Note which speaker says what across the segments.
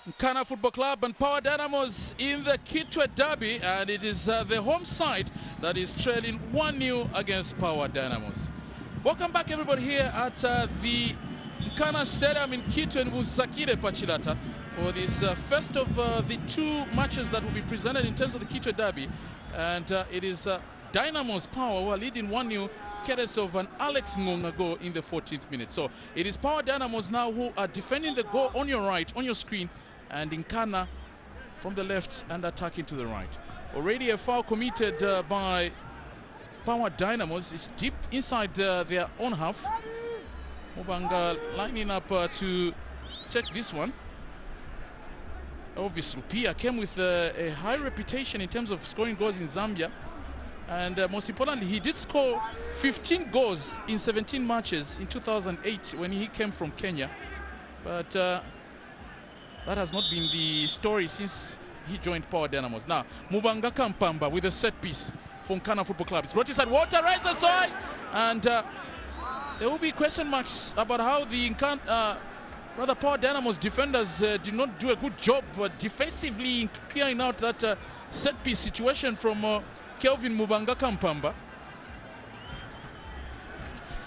Speaker 1: Nkana Football Club and Power Dynamos in the Kitwe Derby, and it is the home side that is trailing 1-0 against Power Dynamos. Welcome back everybody here at the Nkana Stadium in Kitwe in Busakire Pachilata for this first of the two matches that will be presented in terms of the Kitwe Derby, and it is Dynamos Power who are leading 1-0 courtesy of an Alex Ngonga goal in the 14th minute. So it is Power Dynamos now who are defending the goal on your right, on your screen, and Nkana from the left and attacking to the right. Already a foul committed by Power Dynamos is deep inside their own half. Mubanga lining up to take this one. Obviously, Pia came with a high reputation in terms of scoring goals in Zambia. And most importantly, he did score 15 goals in 17 matches in 2008 when he came from Kenya. But that has not been the story since he joined Power Dynamos. Now, Mubanga Kampamba with a set piece for Nkana Football Club. It's brought inside, water rises high, and there will be question marks about how the Power Dynamos defenders did not do a good job defensively in clearing out that set piece situation from Kelvin Mubanga Kampamba.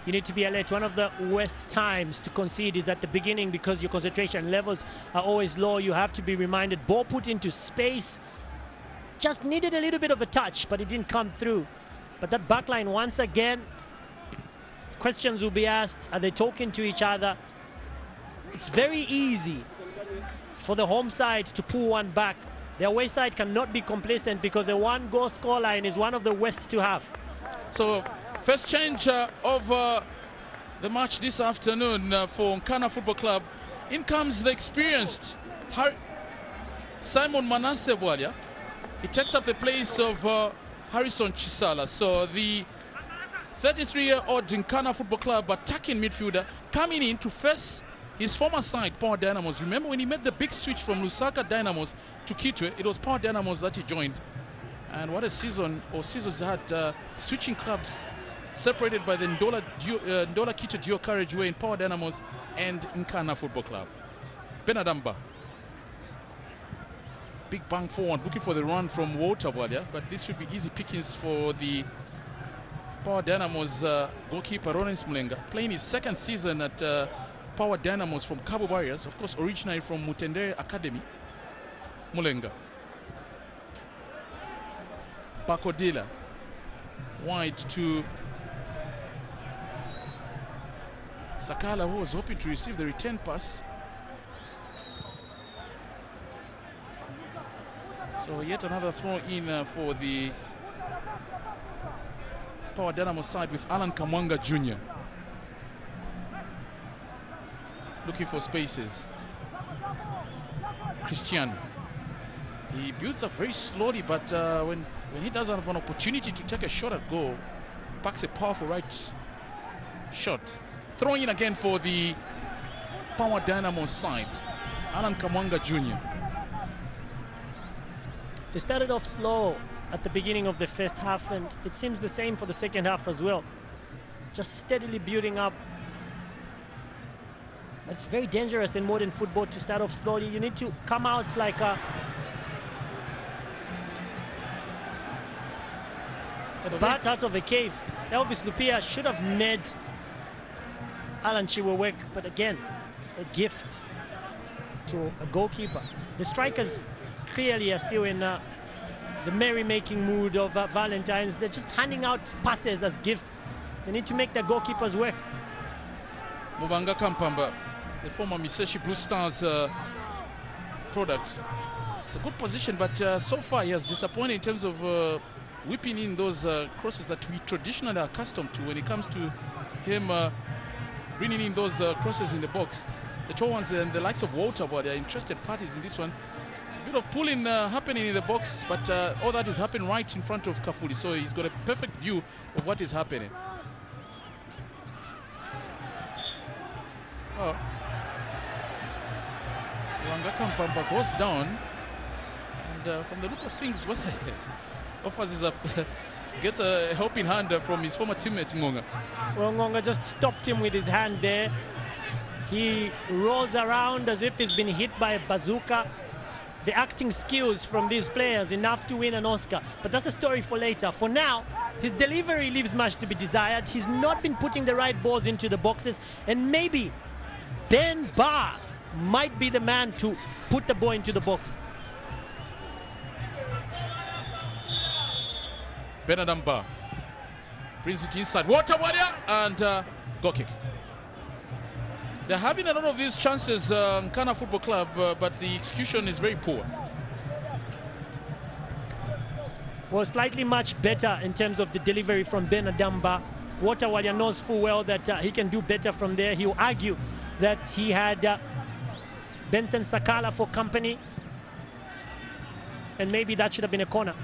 Speaker 2: You need to be alert. One of the worst times to concede is at the beginning because your concentration levels are always low. You have to be reminded. Ball put into space. Just needed a little bit of a touch, but it didn't come through. But that backline, once again, questions will be asked. Are they talking to each other? It's very easy for the home side to pull one back. The away side cannot be complacent because a one-goal scoreline is one of the worst to have. So,
Speaker 1: first change of the match this afternoon for Nkana Football Club. In comes the experienced Simon Manasseh Bwalia. He takes up the place of Harrison Chisala. So the 33-year-old Nkana Football Club attacking midfielder coming in to face his former side, Power Dynamos. Remember when he made the big switch from Lusaka Dynamos to Kitwe, it was Power Dynamos that he joined. And what a season, or seasons had switching clubs separated by the Ndola Kitwe Duo Carriageway in Power Dynamos and Nkana Football Club. Benadamba. Big bang forward, looking for the run from Walter Bwalia, but this should be easy pickings for the Power Dynamos goalkeeper, Lawrence Mulenga, playing his second season at Power Dynamos from Cabo Barriers, of course originally from Mutendere Academy. Mulenga. Bakodila. Wide to Sakala, who was hoping to receive the return pass. So yet another throw in for the Power Dynamo side with Alan Kamwanga Jr. looking for spaces. Christian. He builds up very slowly, but when he doesn't have an opportunity to take a shot at goal, packs a powerful right shot. Throwing in again for the Power Dynamo side, Alan Kamwanga Jr.
Speaker 2: They started off slow at the beginning of the first half, and it seems the same for the second half as well. Just steadily building up. It's very dangerous in modern football to start off slowly. You need to come out like a bat out of a cave. Elvis Lupia should have made Alan Chiwa work, but again, a gift to a goalkeeper. The strikers clearly are still in the merry-making mood of Valentine's. They're just handing out passes as gifts. They need to make their goalkeepers work.
Speaker 1: Mubanga Kampamba, the former Miseshi Blue Stars product. It's a good position, but so far he has disappointed in terms of whipping in those crosses that we traditionally are accustomed to when it comes to him bringing in those crosses in the box. The tall ones and the likes of Walter, but they're interested parties in this one. A bit of pulling happening in the box, but all that is happening right in front of Kafuli, so he's got a perfect view of what is happening. Oh. Wanga Kampamba goes down, and from the look of things, what offers is gets a helping hand from his former teammate Ngonga.
Speaker 2: Well, Ngonga just stopped him with his hand there. He rolls around as if he's been hit by a bazooka. The acting skills from these players enough to win an Oscar, but that's a story for later. For now, his delivery leaves much to be desired. He's not been putting the right balls into the boxes, and maybe Ben Barr might be the man to put the ball into the box.
Speaker 1: Benadam Barr brings it inside. Water Warrior and goal kick. They're having a lot of these chances, Nkana Football Club, but the execution is very poor.
Speaker 2: Well, slightly much better in terms of the delivery from Ben Adamba. Waterwalia knows full well that he can do better from there. He'll argue that he had Benson Sakala for company, and maybe that should have been a corner.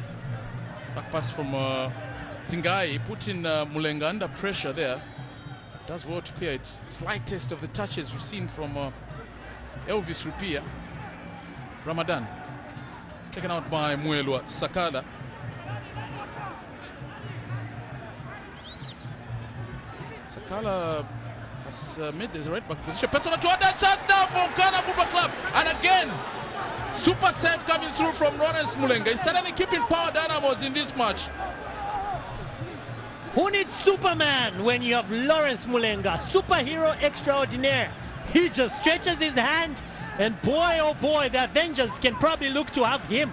Speaker 1: Back pass from Zingai, putting Mulenga under pressure there. Does well to clear it. Slightest of the touches we've seen from Elvis Rupia. Ramadan taken out by Muelwa Sakala. Sakala has made the right back position. Personal to that chance now from Ghana Football Club. And again, super save coming through from Lawrence Mulenga. He's suddenly keeping Power Dynamos in this match.
Speaker 2: Who needs Superman when you have Lawrence Mulenga? Superhero extraordinaire. He just stretches his hand, and boy, oh boy, the Avengers can probably look to have him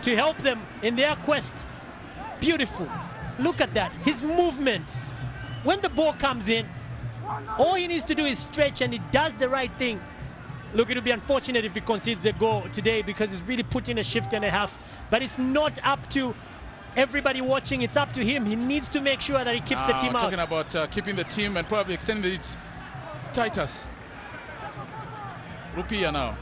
Speaker 2: to help them in their quest. Beautiful. Look at that. His movement. When the ball comes in, all he needs to do is stretch, and he does the right thing. Look, it would be unfortunate if he concedes a goal today because he's really put in a shift and a half. But it's not up to everybody watching, it's up to him. He needs to make sure that he keeps the team out.
Speaker 1: Talking about keeping the team and probably extending it. Titus. Rupia now.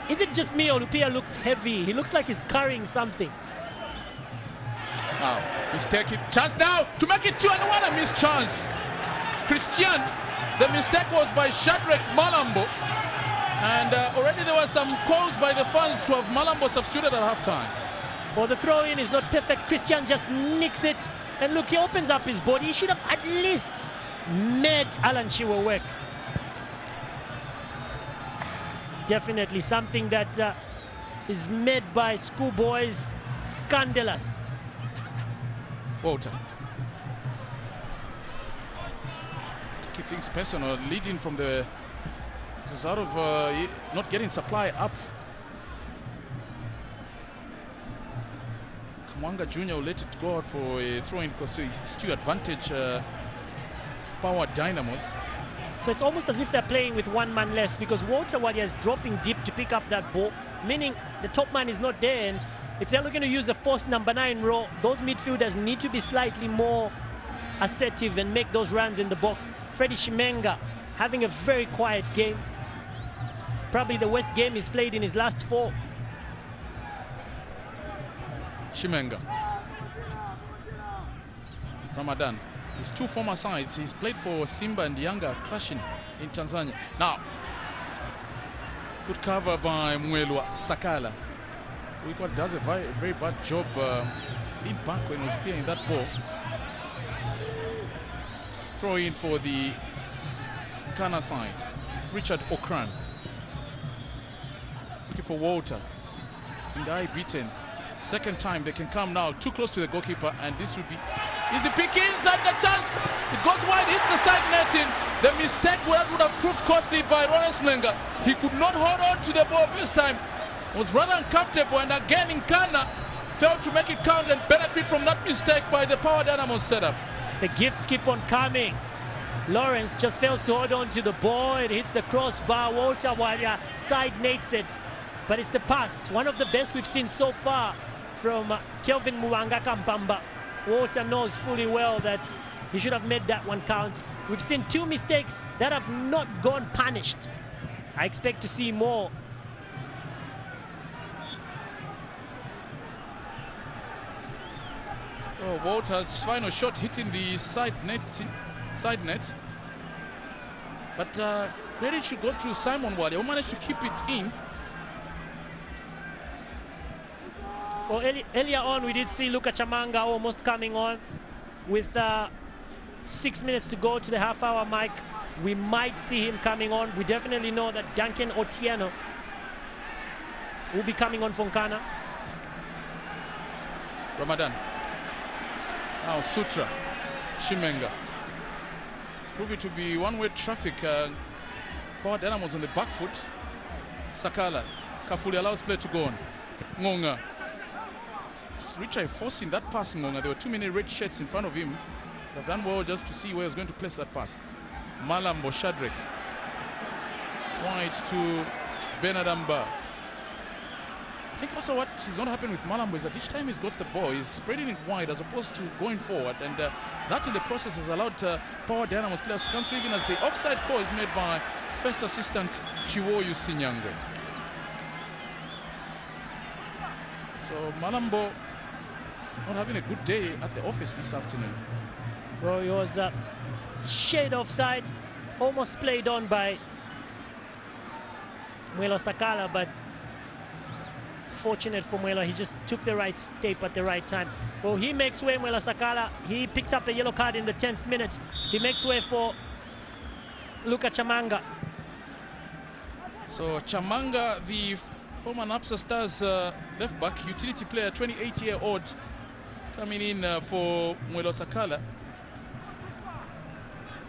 Speaker 2: Is it just me or Rupia looks heavy? He looks like he's carrying something.
Speaker 1: Now, mistake it. Chance now to make it 2, and what a missed chance. Christian, the mistake was by Shadrach Malambo. And already there were some calls by the fans to have Malambo substituted at halftime.
Speaker 2: Well, the throw-in is not perfect. Christian just nicks it. And look, he opens up his body. He should have at least made Alan Chiwa work. Definitely something that is made by schoolboys. Scandalous.
Speaker 1: Walter. To keep things personal, leading from the... Just out of not getting supply up. Kamwanga Jr. will let it go out for a throw-in because it's to advantage Power Dynamos.
Speaker 2: So it's almost as if they're playing with one man less because Walter Wadia is dropping deep to pick up that ball, meaning the top man is not there. And if they're looking to use a forced number 9 role, those midfielders need to be slightly more assertive and make those runs in the box. Freddie Shimenga having a very quiet game. Probably the worst game he's played in his last 4.
Speaker 1: Shimenga. Ramadan. His 2 former sides. He's played for Simba and Yanga clashing in Tanzania. Now, good cover by Muelwa Sakala. Wikwa does a very bad job in back when he was clearing that ball. Throw in for the Ghana side. Richard Okran. Looking for Walter. Zingai beaten. Second time they can come now. Too close to the goalkeeper, and this would be easy pickings and the chance. It goes wide, hits the side netting. The mistake would have proved costly by Lawrence Mulenga. He could not hold on to the ball this time. It was rather uncomfortable, and again Nkana failed to make it count and benefit from that mistake by the Power Dynamos setup.
Speaker 2: The gifts keep on coming. Lawrence just fails to hold on to the ball. It hits the crossbar. Walter Wadia side nates it. But it's the pass, one of the best we've seen so far from Kelvin Muanga Kampamba. Walter knows fully well that he should have made that one count. We've seen 2 mistakes that have not gone punished. I expect to see more.
Speaker 1: Oh, Walter's final shot hitting the side net. But credit should go to Simon Wadia, who managed to keep it in.
Speaker 2: Well, earlier on, we did see Luka Chamanga almost coming on with 6 minutes to go to the half-hour mark. We might see him coming on. We definitely know that Duncan Otieno will be coming on for Nkana.
Speaker 1: Ramadan. Now Sutra. Shimenga. It's proving to be one-way traffic. Power Dynamos on the back foot. Sakala. Kafuli allows play to go on. Ngonga. Richard forcing that pass, Ngonga. There were too many red shirts in front of him. They've done well just to see where he was going to place that pass. Malambo Shadrack. Wide to Benadamba. I think also what is not happening with Malambo is that each time he's got the ball, he's spreading it wide as opposed to going forward. And that in the process has allowed Power Dynamos players to come through, even as the offside call is made by first assistant Chiwoyu Sinyango. So Malambo not having a good day at the office this afternoon.
Speaker 2: Well, he was shade offside, almost played on by Mwelo Sakala, but fortunate for Mwelo, he just took the right step at the right time. Well, he makes way, Mwelo Sakala. He picked up a yellow card in the 10th minute. He makes way for Luka Chamanga.
Speaker 1: So Chamanga, the former Napsa Stars left back, utility player, 28-year-old, coming in for Mwelo Sakala.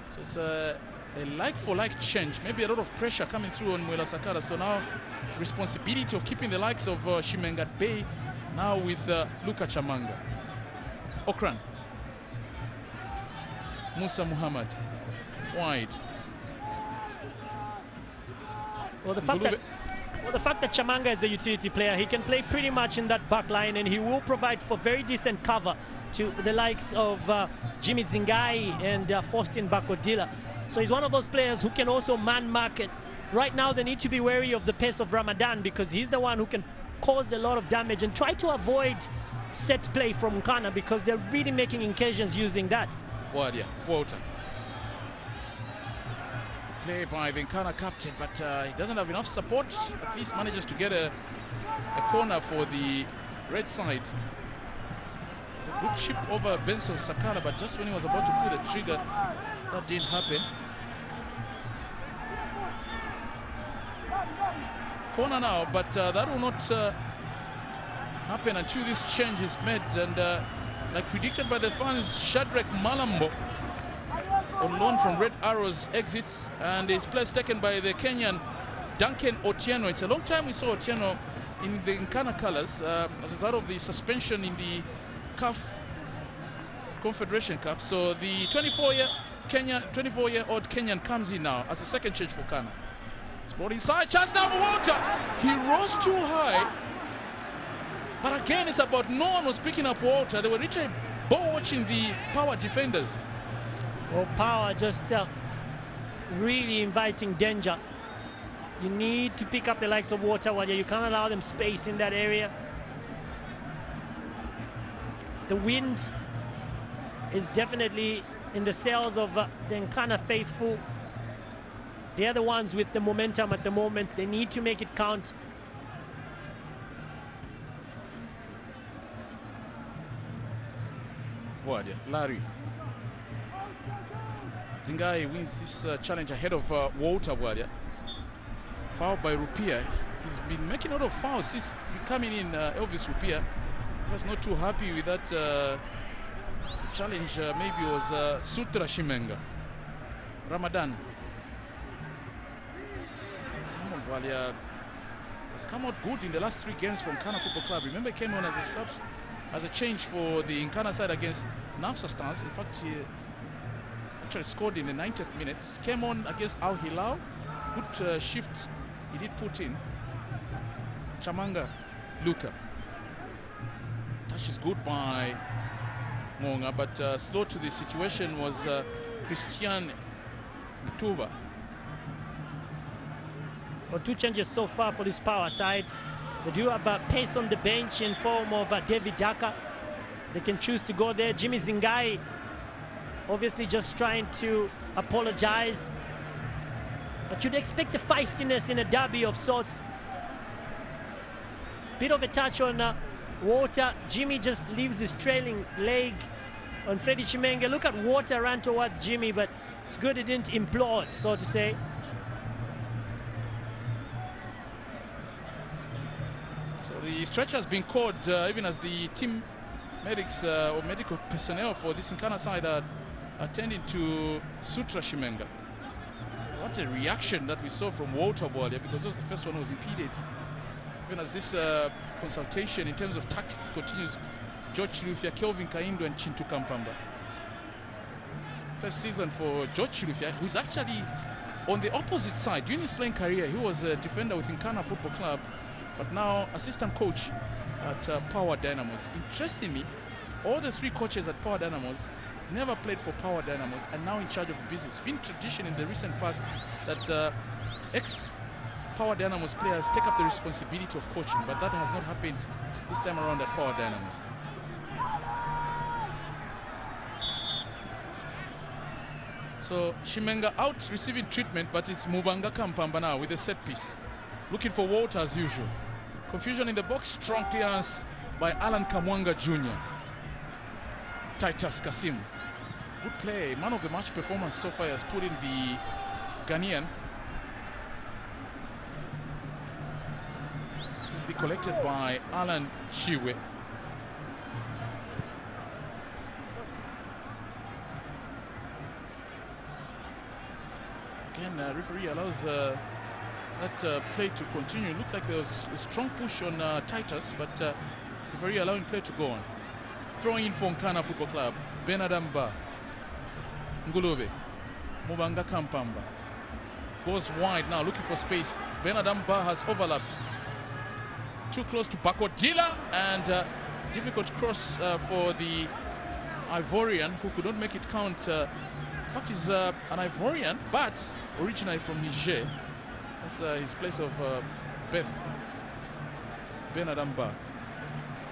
Speaker 1: So it's a like-for-like change. Maybe a lot of pressure coming through on Mwelo Sakala. So now responsibility of keeping the likes of Shimenga at bay, now with Luka Chamanga. Okran. Musa Muhammad. Wide.
Speaker 2: Well, the fact that Chamanga is a utility player, he can play pretty much in that back line, and he will provide for very decent cover to the likes of Jimmy Zingai and Faustin Bakodila. So he's one of those players who can also man market. Right now they need to be wary of the pace of Ramadan, because he's the one who can cause a lot of damage and try to avoid set play from Nkana, because they're really making incursions using that.
Speaker 1: Wadia, Walter. Play by the Nkana captain, but he doesn't have enough support. At least manages to get a corner for the red side. It's a good chip over Benson Sakala, but just when he was about to pull the trigger, that didn't happen. Corner now, but that will not happen until this change is made. And like predicted by the fans, Shadrack Malambo on loan from Red Arrows exits, and his place taken by the Kenyan Duncan Otieno. It's a long time we saw Otieno in the Nkana colors as a result of the suspension in the CAF Confederation Cup. So the 24-year-old Kenyan comes in now as a second change for Ghana. It's brought inside, chance now for Walter. He rose too high, but again it's about no one was picking up Walter. They were literally ball watching the Power defenders.
Speaker 2: Well, Power just really inviting danger. You need to pick up the likes of Walter while you can't allow them space in that area. The wind is definitely in the sails of the Nkana faithful. They're the ones with the momentum at the moment. They need to make it count.
Speaker 1: Wadia, Larry. Zingai wins this challenge ahead of Walter Wadia. Foul by Rupia. He's been making a lot of fouls since coming in. Elvis Rupia was not too happy with that challenge. Maybe it was Sutra Shimenga. Ramadan. Simon Walia has come out good in the last 3 games from Nkana Football Club. Remember, he came on as a change for the Nkana side against Napsa Stars. In fact, he actually scored in the 90th minute. Came on against Al Hilal. Good shift he did put in. Chamanga, Luka. Touch is good by Ngonga, but slow to the situation was Christian Mtuva.
Speaker 2: Well, 2 changes so far for this Power side. They do have pace on the bench in form of David Daka. They can choose to go there. Jimmy Zingai obviously just trying to apologize. But you'd expect the feistiness in a derby of sorts. Bit of a touch on Walter. Jimmy just leaves his trailing leg on Freddy Chimenge. Look at water ran towards Jimmy, but it's good it didn't implode, so to say.
Speaker 1: So the stretcher has been called even as the team medics or medical personnel for this Nkana side are attending to Sutra Shimenga. What a reaction that we saw from Walter Boalia, because that was the first one who was impeded. Even as this consultation in terms of tactics continues, George Chilufya, Kelvin Kaindo and Chintu Kampamba. First season for George Chilufya, who's actually on the opposite side. During his playing career, he was a defender with Nkana Football Club, but now assistant coach at Power Dynamos. Interestingly, all the three coaches at Power Dynamos never played for Power Dynamos and now in charge of the business. It's been tradition in the recent past that ex-Power Dynamos players take up the responsibility of coaching, but that has not happened this time around at Power Dynamos. So Shimenga out receiving treatment, but it's Mubanga Kampamba now with a set piece. Looking for Walter as usual. Confusion in the box, strong clearance by Alan Kamwanga Jr. Titus Kasim. Good play, man of the match performance so far has put in the Ghanaian. Easily collected by Alan Chiwe. Again, referee allows that play to continue. Looked like there was a strong push on Titus, but referee allowing play to go on. Throwing in for Nkana Football Club. Benadamba. Ngulube. Mubanga Kampamba. Goes wide now, looking for space. Benadamba has overlapped. Too close to Bakodila, and difficult cross for the Ivorian, who could not make it count. In fact, he's an Ivorian, but originally from Niger. That's his place of birth. Benadamba.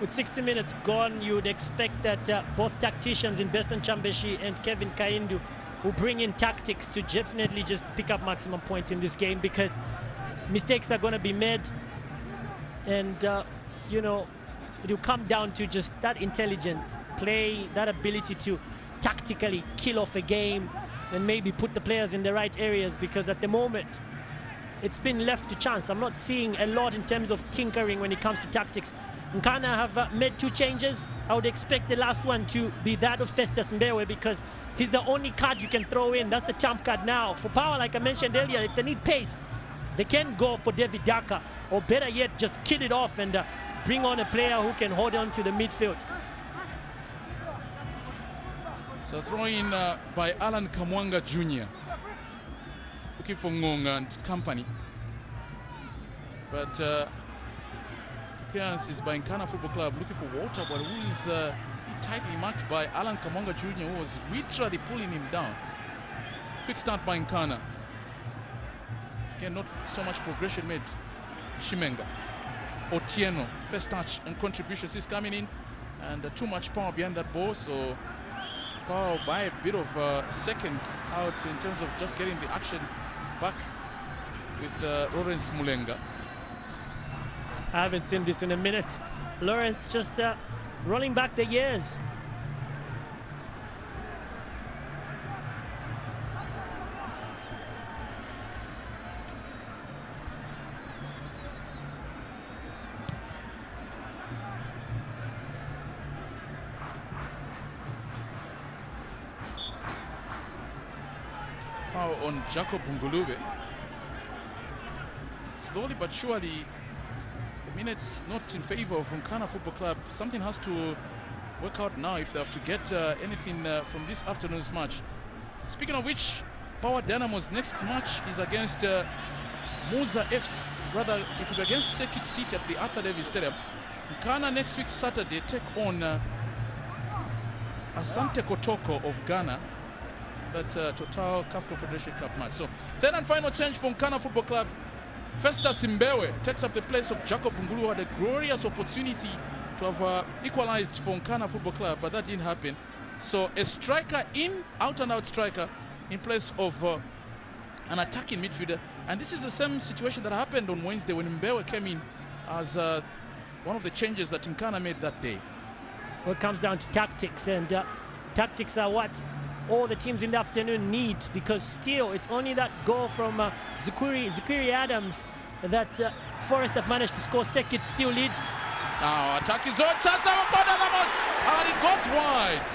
Speaker 2: With 60 minutes gone, you would expect that both tacticians in Beston Chambeshi and Kevin Kaindu will bring in tactics to definitely just pick up maximum points in this game, because mistakes are going to be made, and you know, it will come down to just that intelligent play, that ability to tactically kill off a game and maybe put the players in the right areas, because at the moment it's been left to chance. I'm not seeing a lot in terms of tinkering when it comes to tactics. Nkana have made 2 changes. I would expect the last one to be that of Festus Mbewe, because he's the only card you can throw in. That's the trump card now. For Power, like I mentioned earlier, if they need pace, they can go for David Daka, or better yet, just kill it off and bring on a player who can hold on to the midfield.
Speaker 1: So throwing by Alan Kamwanga Jr. Looking for Ngonga and company. But clearance is by Nkana Football Club, looking for Walter, but who is tightly marked by Alan Kamwanga Jr., who was literally pulling him down. Quick start by Nkana. Again, not so much progression made. Shimenga. Otieno, first touch and contributions is coming in, and too much power behind that ball, so Power by a bit of seconds out in terms of just getting the action back with Lawrence Mulenga.
Speaker 2: I haven't seen this in a minute. Lawrence just rolling back the years.
Speaker 1: Foul on Jacob Ngulube. Slowly but surely, the minutes not in favor of Nkana Football Club. Something has to work out now if they have to get anything from this afternoon's match. Speaking of which, Power Dynamo's next match is against Muza Fs. Rather, it will be against Circuit City at the Arthur Davis Stadium. Nkana next week Saturday take on Asante Kotoko of Ghana. That Total CAF Confederation Cup match. So third and final change for Nkana Football Club. Festus Mbewe takes up the place of Jacob Ngulu, who had a glorious opportunity to have equalized for Nkana Football Club, but that didn't happen. So a striker in, out and out striker in place of an attacking midfielder. And this is the same situation that happened on Wednesday when Mbewe came in as one of the changes that Nkana made that day.
Speaker 2: Well, it comes down to tactics, and tactics are what all the teams in the afternoon need, because still it's only that goal from Zukiri Adams that Forest have managed to score second, still lead.
Speaker 1: Now attack is on, chance now for Dynamos, and it goes wide.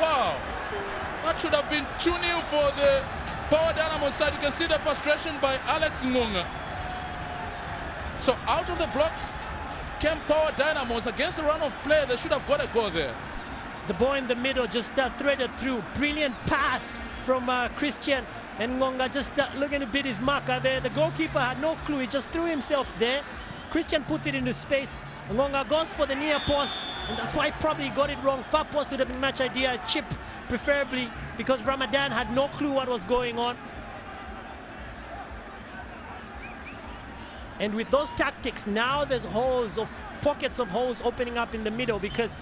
Speaker 1: Wow, that should have been 2-0 for the Power Dynamos side. You can see the frustration by Alex Ngonga. So out of the blocks came Power Dynamos. Against a run of play, they should have got a goal there.
Speaker 2: The ball in the middle just threaded through. Brilliant pass from Christian, and Ngonga just looking to beat his marker there. The goalkeeper had no clue. He just threw himself there. Christian puts it into space. Ngonga goes for the near post, and that's why he probably got it wrong. Far post would have been match idea. Chip preferably, because Ramadan had no clue what was going on. And with those tactics, now there's pockets of holes opening up in the middle, because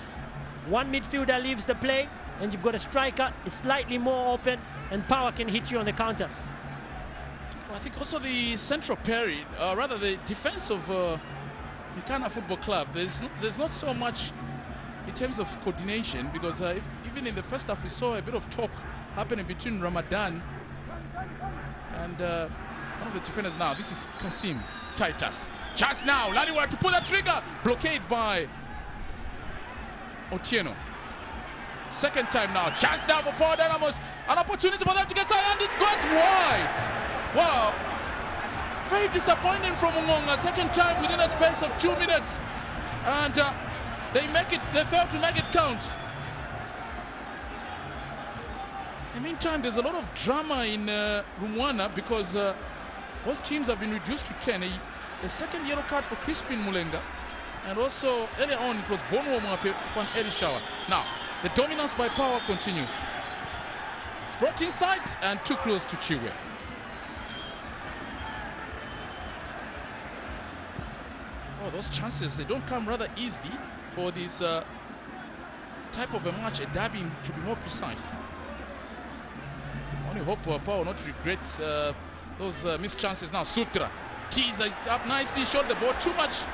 Speaker 2: one midfielder leaves the play and you've got a striker, it's slightly more open, and Power can hit you on the counter.
Speaker 1: Well, I think also the central pairing, rather the defense of Nkana Football Club, there's not so much in terms of coordination, because even in the first half we saw a bit of talk happening between Ramadan and one of the defenders. Now this is Kasim Titus. Just now, Laliwa to pull the trigger, blockade by Otieno. Second time now, just now for Power Dynamos, an opportunity for them to get side, and it goes wide. Wow, very disappointing from Ngonga. Second time within a space of 2 minutes, and they failed to make it count. In the meantime, there's a lot of drama in Rumwana, because both teams have been reduced to 10. A second yellow card for Crispin Mulenga, and also earlier on it was Bonwo Mwape for an early shower. Now the dominance by Power continues. It's brought inside and too close to Chiwe. Oh, those chances, they don't come rather easily for this type of a match, a derby, to be more precise. I only hope Power will not regret those missed chances. Now Sutra tees it up nicely, shot the ball too much,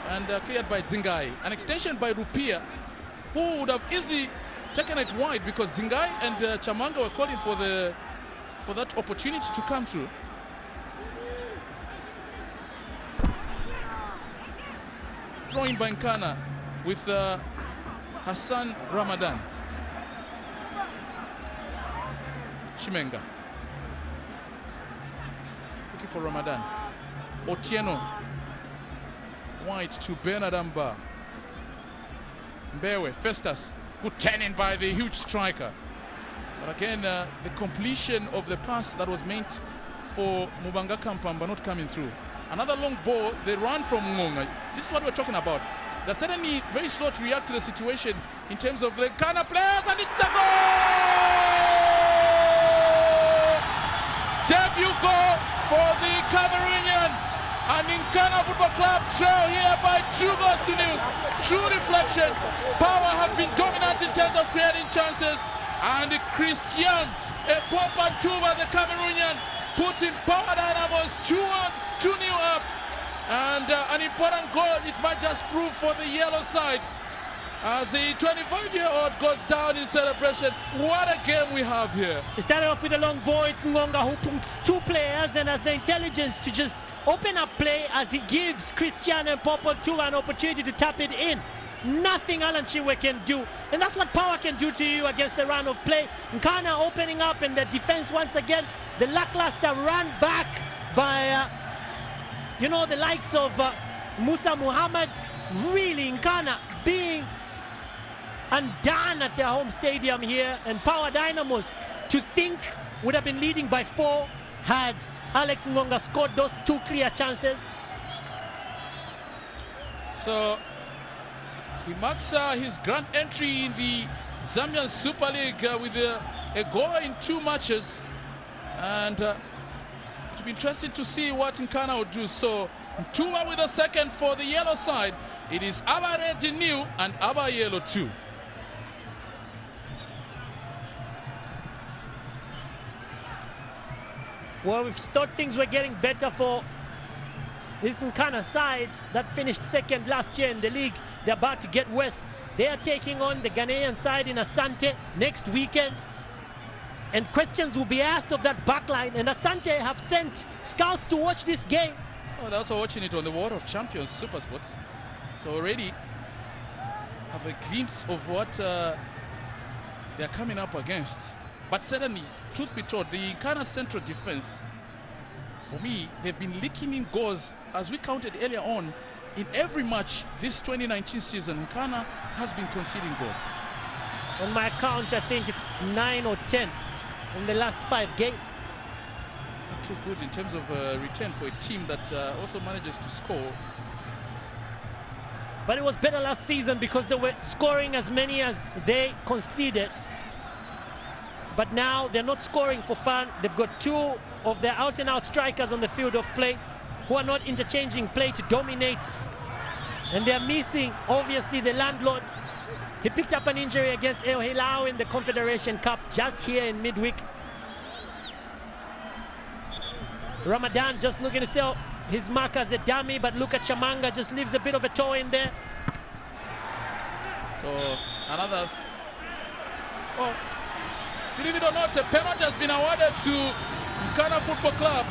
Speaker 1: and cleared by Zingai. An extension by Rupia, who would have easily taken it wide, because Zingai and Chamanga were calling for that opportunity to come through. Throwing by Nkana with Hassan Ramadan. Chimenga looking for Ramadan. Otieno wide to Bernard Amba. Mbewe, Festus, good turning by the huge striker. But again, the completion of the pass that was meant for Mubanga Kampamba not coming through. Another long ball, they run from Ngonga. This is what we're talking about. They're certainly very slow to react to the situation in terms of the Ghana players, and it's a goal! Debut goal for the Cameroonian. And Nkana Football Club trail here by 2 goals to 0. True reflection. Power have been dominant in terms of creating chances. And Christian Epopantuva, the Cameroonian, puts in Power Dynamos 2-0 up. And an important goal, it might just prove for the yellow side, as the 25-year-old goes down in celebration. What a game we have here.
Speaker 2: He started off with a long ball. It's Ngonga who puts 2 players and has the intelligence to just open up play as he gives Christian and Popantuva an opportunity to tap it in. Nothing Alan Chiwe can do, and that's what Power can do to you against the run of play. Nkana opening up, and the defense once again, the lackluster run back by the likes of Musa Muhammad. Really, Nkana being undone at their home stadium here, and Power Dynamos, to think, would have been leading by 4 had Alex Ngonga scored those 2 clear chances.
Speaker 1: So he marks his grand entry in the Zambian Super League with a goal in 2 matches, and it'll be interesting to see what Nkana will do. So 2-1 with a second for the yellow side. It is Aba Red new and Aba Yellow 2.
Speaker 2: Well, we thought things were getting better for this Nkana side that finished second last year in the league. They're about to get worse. They are taking on the Ghanaian side in Asante next weekend. And questions will be asked of that backline. And Asante have sent scouts to watch this game.
Speaker 1: Oh, they're also watching it on the World of Champions Super Sports. So already have a glimpse of what they're coming up against. But certainly, truth be told, the Nkana central defense, for me, they've been leaking in goals, as we counted earlier on. In every match this 2019 season, Nkana has been conceding goals.
Speaker 2: On my count, I think it's 9 or 10 in the last 5 games.
Speaker 1: Not too good in terms of return for a team that also manages to score.
Speaker 2: But it was better last season because they were scoring as many as they conceded. But now they're not scoring for fun. They've got 2 of their out-and-out strikers on the field of play who are not interchanging play to dominate. And they're missing, obviously, the landlord. He picked up an injury against El Hilal in the Confederation Cup just here in midweek. Ramadan just looking to sell his mark as a dummy, but Luka Chamanga just leaves a bit of a toe in there.
Speaker 1: So another, oh, believe it or not, a penalty has been awarded to Nkana Football Club.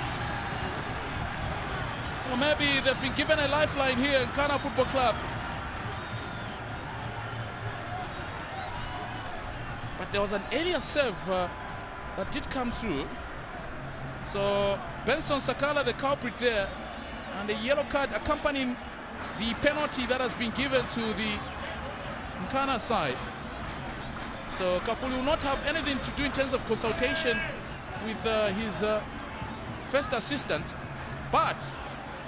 Speaker 1: So maybe they've been given a lifeline here in Nkana Football Club. But there was an earlier save that did come through. So Benson Sakala, the culprit there, and the yellow card accompanying the penalty that has been given to the Nkana side. So Kafuli will not have anything to do in terms of consultation with his first assistant, but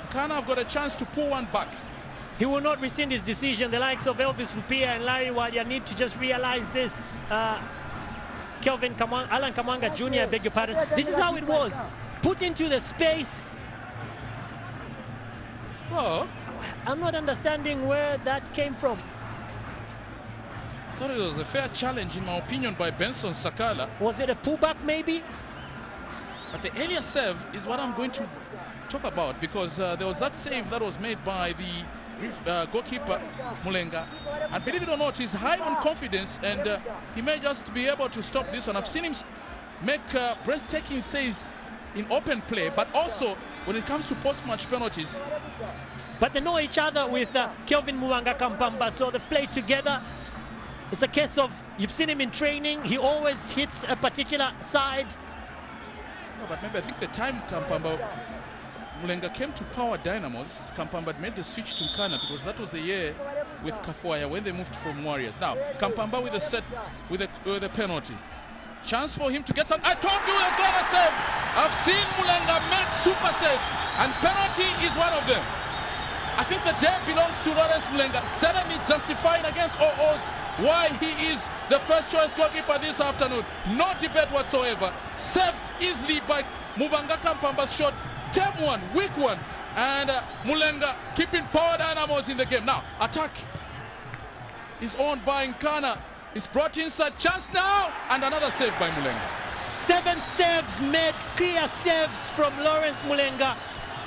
Speaker 1: Nkana have got a chance to pull one back.
Speaker 2: He will not rescind his decision. The likes of Elvis Lupia and Larry Walia need to just realize this. Alan Kamwanga Jr., I beg your pardon. This is how it was. Put into the space.
Speaker 1: Oh,
Speaker 2: I'm not understanding where that came from.
Speaker 1: I thought it was a fair challenge, in my opinion, by Benson Sakala.
Speaker 2: Was it a pullback, maybe?
Speaker 1: But the earlier save is what I'm going to talk about, because there was that save that was made by the goalkeeper Mulenga, and believe it or not, he's high on confidence, and he may just be able to stop this one. I've seen him make breathtaking saves in open play, but also when it comes to post-match penalties.
Speaker 2: But they know each other with Kelvin Muwanga Kampamba, so they've played together. It's a case of, you've seen him in training, he always hits a particular side.
Speaker 1: No, but maybe I think the time Kampamba Mulenga came to Power Dynamos, Kampamba made the switch to Nkana, because that was the year with Kafuaya when they moved from Warriors. Now, Kampamba with a set, with a penalty. Chance for him to get some. I told you he's gonna save. I've seen Mulenga make super saves, and penalty is one of them. I think the day belongs to Lawrence Mulenga, certainly justifying against all odds why he is the first choice goalkeeper this afternoon. No debate whatsoever. Saved easily by Mubanga Kampamba's shot. Term one, weak one, and Mulenga keeping Power Dynamos in the game. Now, attack is owned by Nkana. It's brought inside, chance now, and another save by Mulenga.
Speaker 2: 7 saves made, clear saves from Lawrence Mulenga.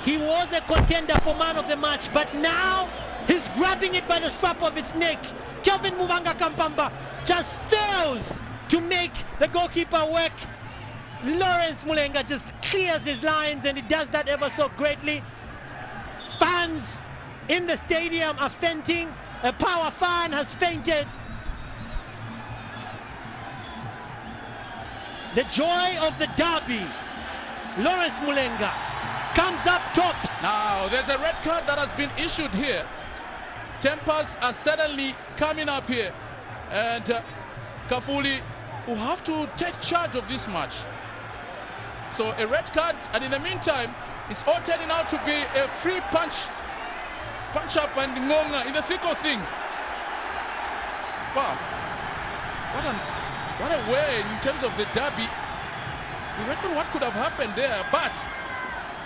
Speaker 2: He was a contender for man of the match, but now he's grabbing it by the strap of its neck. Kelvin Mubanga Kampamba just fails to make the goalkeeper work. Lawrence Mulenga just clears his lines, and he does that ever so greatly. Fans in the stadium are fainting. A Power fan has fainted. The joy of the derby. Lawrence Mulenga comes up tops.
Speaker 1: Now, there's a red card that has been issued here. Tempers are suddenly coming up here. And Kafuli will have to take charge of this match. So a red card, and in the meantime, it's all turning out to be a free punch up and Ngonga in the thick of things. Wow. What a way in terms of the derby. We reckon what could have happened there, but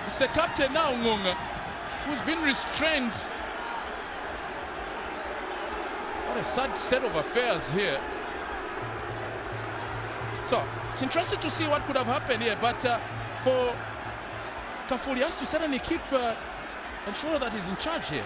Speaker 1: it's the captain now, Ngonga, who's been restrained. What a sad set of affairs here. So it's interesting to see what could have happened here, but for Kafuli, he has to certainly keep ensure that he's in charge here.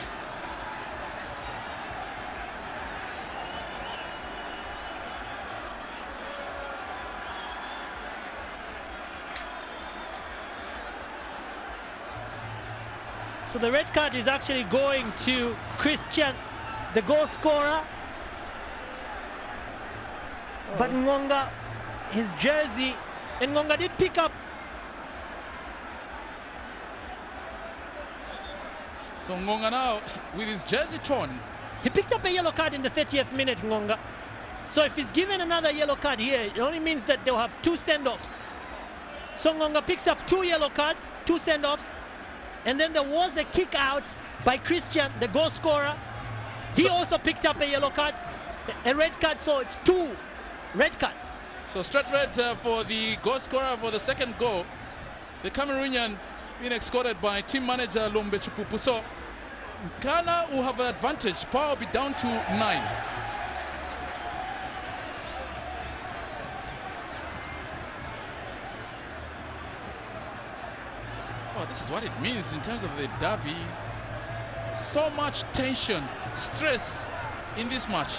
Speaker 2: So the red card is actually going to Christian, the goal scorer. But Ngonga, his jersey, and Ngonga did pick up.
Speaker 1: So Ngonga now with his jersey torn.
Speaker 2: He picked up a yellow card in the 30th minute, Ngonga. So if he's given another yellow card here, it only means that they'll have 2 send-offs. So Ngonga picks up 2 yellow cards, 2 send-offs, and then there was a kick out by Christian, the goal scorer. He also picked up a yellow card, a red card, so it's 2 red cards.
Speaker 1: So straight red for the goal scorer for the second goal. The Cameroonian being escorted by team manager Lombe Chipupu. So Ghana will have an advantage. Power will be down to 9. Oh, this is what it means in terms of the derby. So much tension, stress in this match.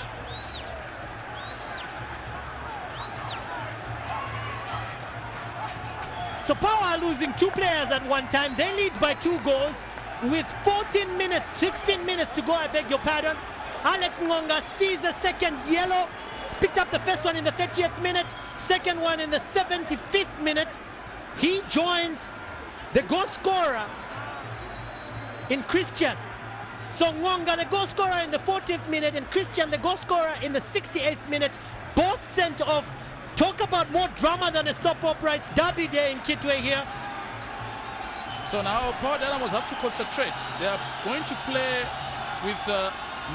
Speaker 2: So Power are losing 2 players at one time. They lead by 2 goals with 14 minutes, 16 minutes to go, I beg your pardon. Alex Ngonga sees a second yellow, picked up the first one in the 30th minute, second one in the 75th minute. He joins the goal scorer in Christian. So Ngonga, the goal scorer in the 14th minute, and Christian, the goal scorer in the 68th minute, both sent off. Talk about more drama than a soap opera. It's derby day in Kitwe here.
Speaker 1: So now Power Dynamos have to concentrate. They are going to play with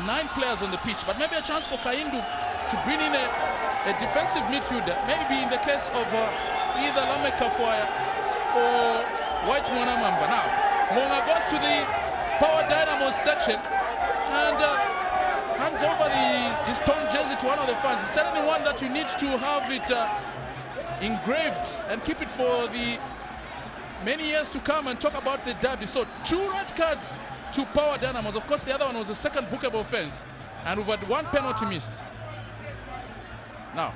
Speaker 1: 9 players on the pitch, but maybe a chance for Kaindu to bring in a defensive midfielder. Maybe in the case of either Lame Kafuaya or White Mwanamamba. Now, Monga goes to the Power Dynamos section and hands over his torn jersey to one of the fans. It's certainly one that you need to have it engraved and keep it for the many years to come and talk about the derby. So 2 red cards to Power Dynamos. Of course, the other one was a second bookable offense, and we've had 1 penalty missed. Now,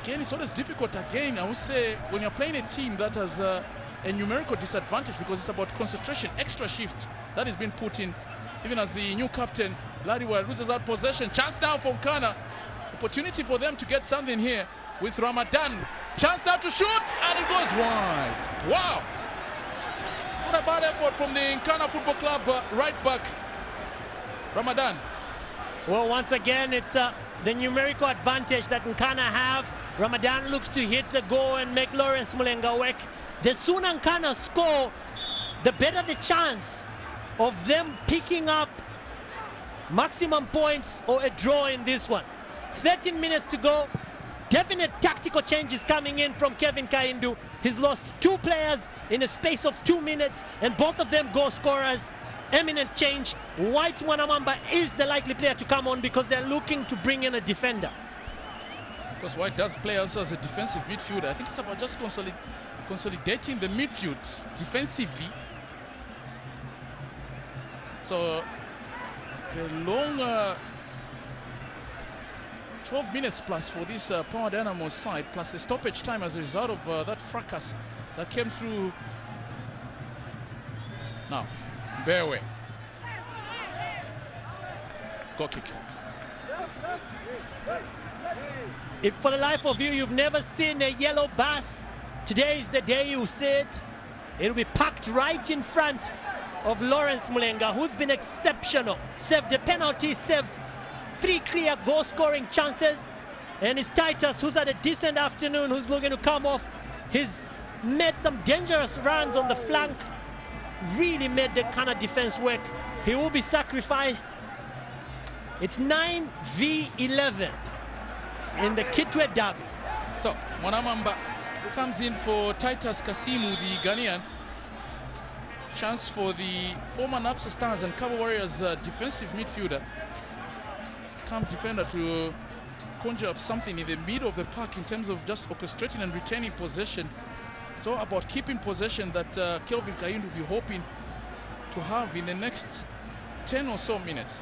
Speaker 1: again, it's always difficult again, I would say, when you're playing a team that has a numerical disadvantage, because it's about concentration, extra shift that is being put in. Even as the new captain, Ladiwa, loses out possession. Chance now for Nkana. Opportunity for them to get something here with Ramadan. Chance now to shoot, and it goes wide. Wow! What a bad effort from the Nkana Football Club right back, Ramadan.
Speaker 2: Well, once again, it's the numerical advantage that Nkana have. Ramadan looks to hit the goal and make Lawrence Mulenga work. The sooner Nkana score, the better the chance of them picking up maximum points or a draw in this one. 13 minutes to go. Definite tactical changes coming in from Kevin Kaindu. He's lost 2 players in a space of 2 minutes, and both of them goal scorers. Eminent change. White Mwanamamba is the likely player to come on because they're looking to bring in a defender.
Speaker 1: Because White does play also as a defensive midfielder. I think it's about just consolidating the midfield defensively. So the long 12 minutes plus for this Power Dynamos side, plus the stoppage time as a result of that fracas that came through. Now, Bearway. Goal kick.
Speaker 2: If for the life of you, you've never seen a yellow bus, today is the day you see it. It'll be packed right in front of Lawrence Mulenga, who's been exceptional. Saved a penalty, saved 3 clear goal-scoring chances. And it's Titus, who's had a decent afternoon, who's looking to come off. He's made some dangerous runs on the flank. Really made the kind of defense work. He will be sacrificed. It's 9v11 in the Kitwe derby.
Speaker 1: So, Mwanamamba comes in for Titus Kasimu, the Ghanaian. Chance for the former NAPSA Stars and Cabo Warriors defensive midfielder, camp defender, to conjure up something in the middle of the park in terms of just orchestrating and retaining possession. It's all about keeping possession that Kelvin Kaindu will be hoping to have in the next 10 or so minutes.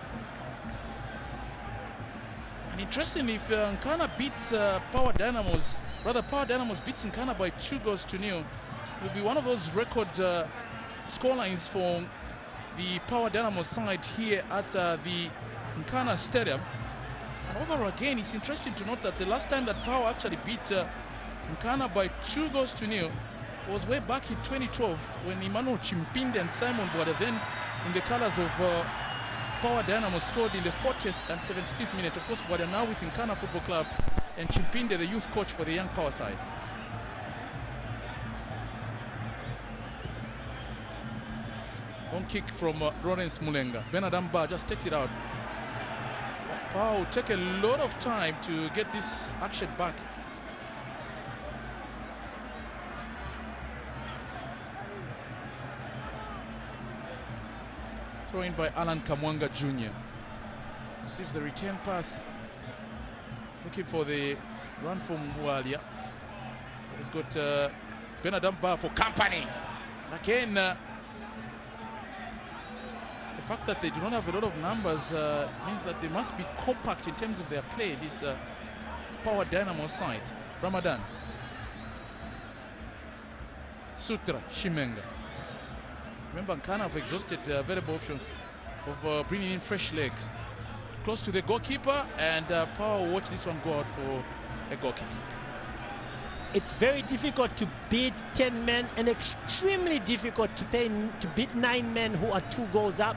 Speaker 1: And interestingly, if Nkana beats Power Dynamos, rather Power Dynamos beats Nkana by 2 goals to 0, it will be one of those record scorelines for the Power Dynamo side here at the Nkana Stadium. And overall, again, it's interesting to note that the last time that Power actually beat Nkana by 2-0 was way back in 2012 when Emmanuel Chimpinde and Simon Bwada, then in the colors of Power Dynamo, scored in the 40th and 75th minute. Of course, Bwada now with Nkana Football Club, and Chimpinde, the youth coach for the young Power side. One kick from Lawrence Mulenga. Benadamba just takes it out. Power will take a lot of time to get this action back. Throw in by Alan Kamwanga Jr. Receives the return pass. Looking for the run from Mwalia. He's got Benadamba for company. Again, the fact that they do not have a lot of numbers means that they must be compact in terms of their play, this Power Dynamo side. Ramadan. Sutra, Shimenga. Remember, Nkana have exhausted the available option of bringing in fresh legs. Close to the goalkeeper, and Power will watch this one go out for a goal kick.
Speaker 2: It's very difficult to beat 10 men and extremely difficult to beat 9 men who are 2 goals up.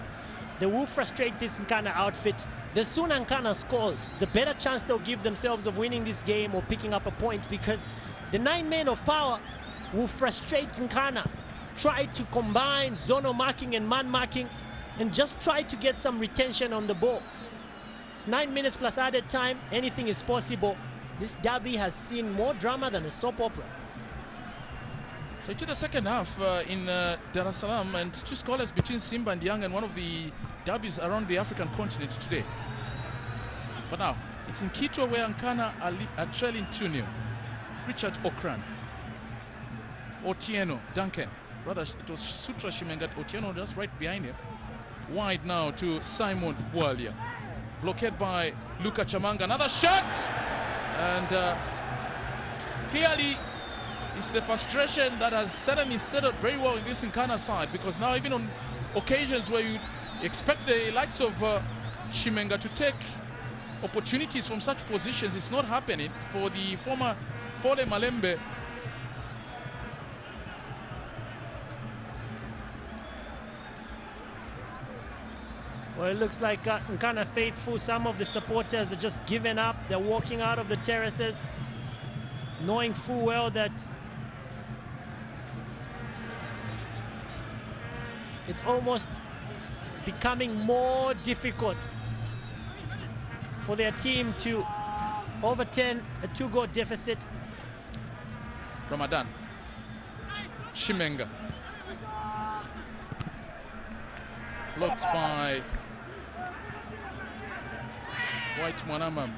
Speaker 2: They will frustrate this Nkana outfit. The sooner Nkana scores, the better chance they'll give themselves of winning this game or picking up a point, because the 9 men of Power will frustrate Nkana. Try to combine zonal marking and man marking and just try to get some retention on the ball. It's 9 minutes plus added time. Anything is possible. This derby has seen more drama than a soap opera.
Speaker 1: So into the second half in Dar es Salaam, and 2 scoreless between Simba and Young, and one of the derbies around the African continent today. But now it's in Quito where Nkana are trailing 2-0. Richard Okran. Otieno, Duncan. Rather, it was Sutra Shimenga. Otieno just right behind him. Wide now to Simon Bwalia. Blocked by Luka Chamanga. Another shot! And clearly, it's the frustration that has certainly settled very well in this Nkana side, because now even on occasions where you expect the likes of Shimenga to take opportunities from such positions, it's not happening for the former Fole Malembe.
Speaker 2: Well, it looks like Nkana faithful. Some of the supporters are just giving up. They're walking out of the terraces, knowing full well that it's almost becoming more difficult for their team to overturn a 2-goal deficit.
Speaker 1: Ramadan. Shimenga. Blocked by White Mwanama.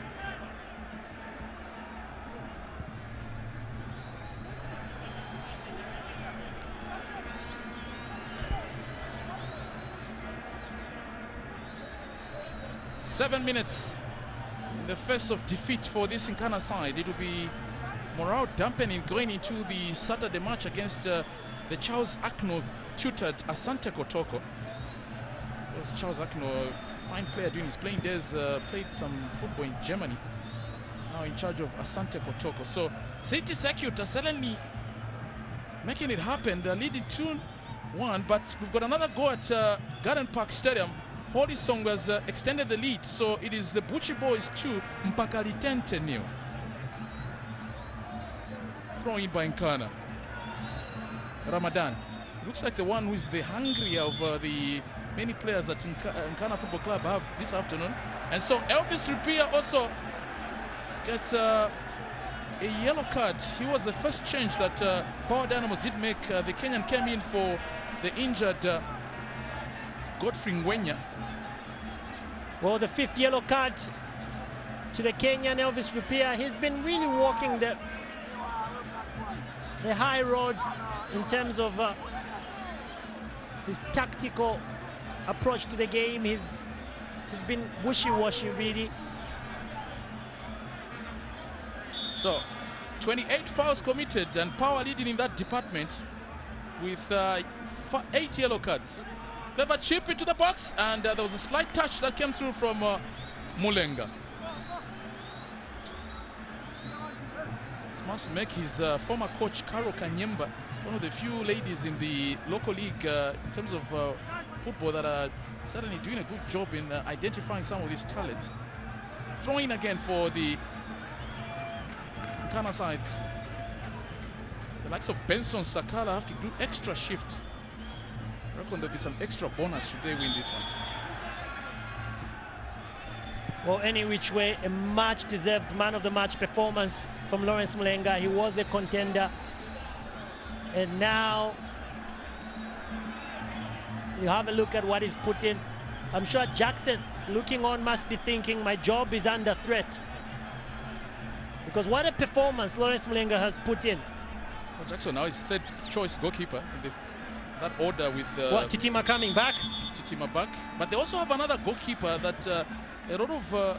Speaker 1: Seven minutes in the face of defeat for this Nkana side. It will be morale dampening going into the Saturday match against the Charles Akno tutored Asante Kotoko. Charles Akno, fine player during his playing days, played some football in Germany. Now in charge of Asante Kotoko. So City Secute are suddenly making it happen. They're leading 2-1, but we've got another go at Garden Park Stadium. Holy Song has extended the lead, so it is the Buchi Boys 2, Mpakalitente 0. Thrown in by Nkana. Ramadan looks like the one who is the hungrier of the many players that Nkana Football Club have this afternoon. And so Elvis Rupia also gets a yellow card. He was the first change that Power Dynamos did make. The Kenyan came in for the injured Godfrey Ngwenya.
Speaker 2: Well, the 5th yellow card to the Kenyan Elvis Rupia. He's been really walking the high road in terms of his tactical approach to the game. He's been wishy-washy, really.
Speaker 1: So 28 fouls committed, and Power leading in that department with 8 yellow cards. Clever chip into the box, and there was a slight touch that came through from Mulenga. This must make his former coach, Karo Kanyemba, one of the few ladies in the local league in terms of football that are certainly doing a good job in identifying some of this talent. Throwing again for the Ghana side. The likes of Benson Sakala have to do extra shift. I reckon there'll be some extra bonus should they win this one.
Speaker 2: Well, any which way, a much-deserved man of the match performance from Lawrence Mulenga. He was a contender, and now you have a look at what he's put in. I'm sure Jackson, looking on, must be thinking, my job is under threat. Because what a performance Lawrence Mulenga has put in.
Speaker 1: Well, Jackson now is third choice goalkeeper in that order with
Speaker 2: Titima coming back.
Speaker 1: Titima back. But they also have another goalkeeper that a lot of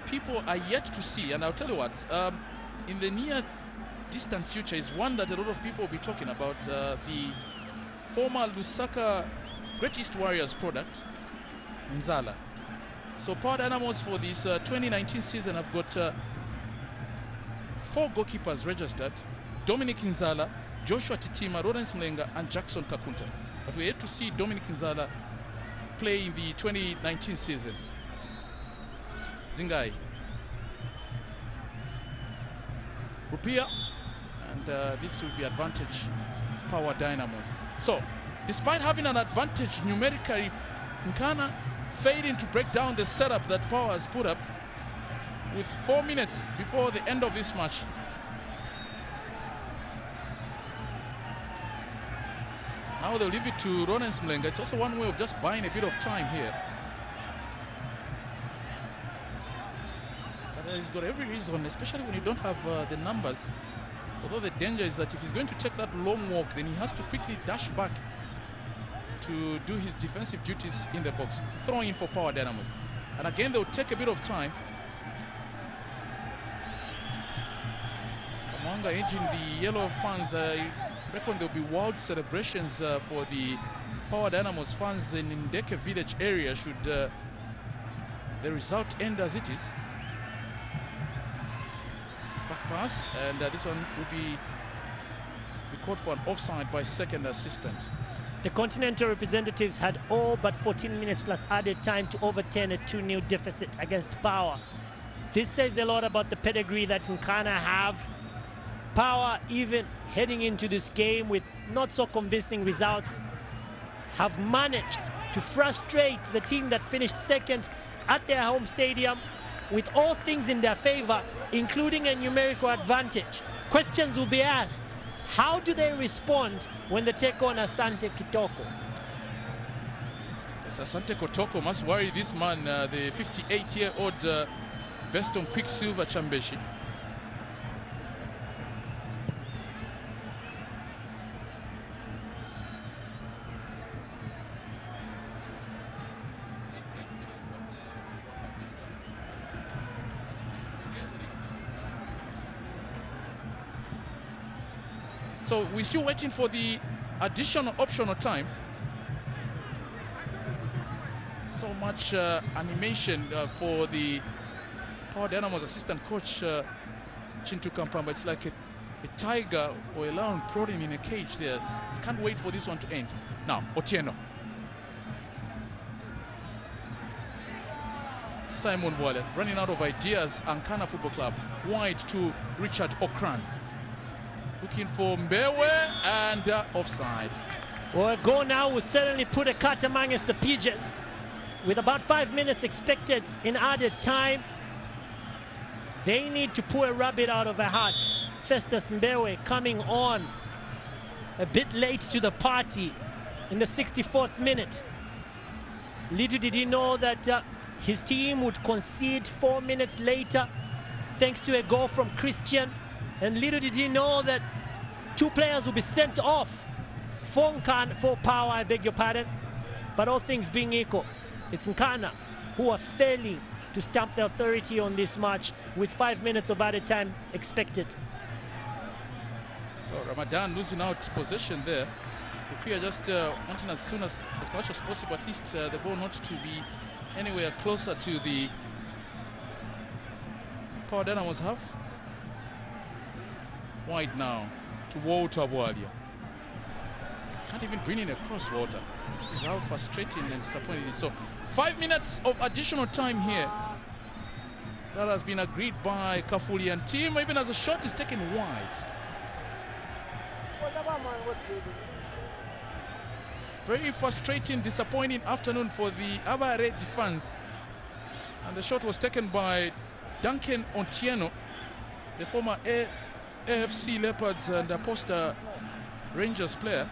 Speaker 1: people are yet to see. And I'll tell you what, in the near distant future is one that a lot of people will be talking about. The former Lusaka Great East Warriors product, Nzala. So Power Dynamos for this 2019 season have got 4 goalkeepers registered: Dominic Nzala, Joshua Titima, Lawrence Mulenga, and Jackson Kakunta. But we're yet to see Dominic Nzala play in the 2019 season. Zingai. Rupia. And this will be advantage Power Dynamos. So, despite having an advantage numerically, Nkana failing to break down the setup that Power has put up with 4 minutes before the end of this match. Now they'll leave it to Lawrence Mulenga. It's also one way of just buying a bit of time here. But he's got every reason, especially when you don't have the numbers. Although the danger is that if he's going to take that long walk, then he has to quickly dash back to do his defensive duties in the box. Throwing in for Power Dynamos. And again, they'll take a bit of time. Kamanga edging the yellow fans. I reckon there'll be wild celebrations for the Power Dynamos fans in Ndeke village area should the result end as it is. Back pass, and this one will be called for an offside by second assistant.
Speaker 2: The Continental representatives had all but 14 minutes plus added time to overturn a 2-0 deficit against Power. This says a lot about the pedigree that Nkana have. Power, even heading into this game with not so convincing results, have managed to frustrate the team that finished second at their home stadium with all things in their favor, including a numerical advantage. Questions will be asked. How do they respond when they take on Asante Kitoko?
Speaker 1: Yes, Asante Kotoko must worry this man, the 58-year-old best on Quicksilver Chambeshi. So we're still waiting for the additional optional time. So much animation for the Power Dynamos assistant coach Chintu Kampamba. It's like a tiger or a lion prodding in a cage there. You can't wait for this one to end. Now, Otieno. Simon Wale running out of ideas. Ankana Football Club. Wide to Richard Okran. Looking for Mbewe and offside.
Speaker 2: Well, a goal now will certainly put a cut amongst the pigeons. With about 5 minutes expected in added time, they need to pull a rabbit out of a hat. Festus Mbewe coming on a bit late to the party in the 64th minute. Little did he know that his team would concede 4 minutes later thanks to a goal from Christian. And little did he know that 2 players will be sent off for Power, I beg your pardon. But all things being equal, it's Nkana who are failing to stamp the authority on this match with 5 minutes of added time expected.
Speaker 1: Well, Ramadan losing out possession there. appear just wanting as much as possible, at least the ball not to be anywhere closer to the Power Dynamos half. Wide now to Walter Bwalia. Can't even bring in a cross, Walter. This is how frustrating and disappointing it is. So 5 minutes of additional time here. That has been agreed by Kafuli and team, even as a shot is taken wide. Very frustrating, disappointing afternoon for the Abare fans. And the shot was taken by Duncan Ontieno, the former AFC Leopards and Posta Rangers player.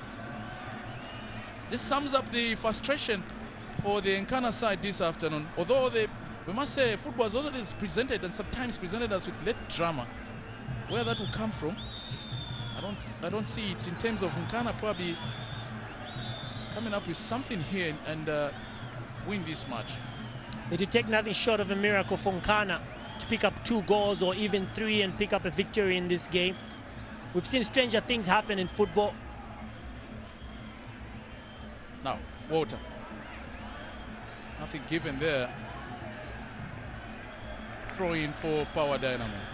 Speaker 1: This sums up the frustration for the Nkana side this afternoon. Although we must say football is also presented and sometimes presented us with late drama. Where that will come from, I don't see it in terms of Nkana probably coming up with something here and win this match.
Speaker 2: It would take nothing short of a miracle for Nkana to pick up 2 goals or even 3 and pick up a victory in this game. We've seen stranger things happen in football.
Speaker 1: Now, Walter. Nothing given there. Throw in for Power Dynamos.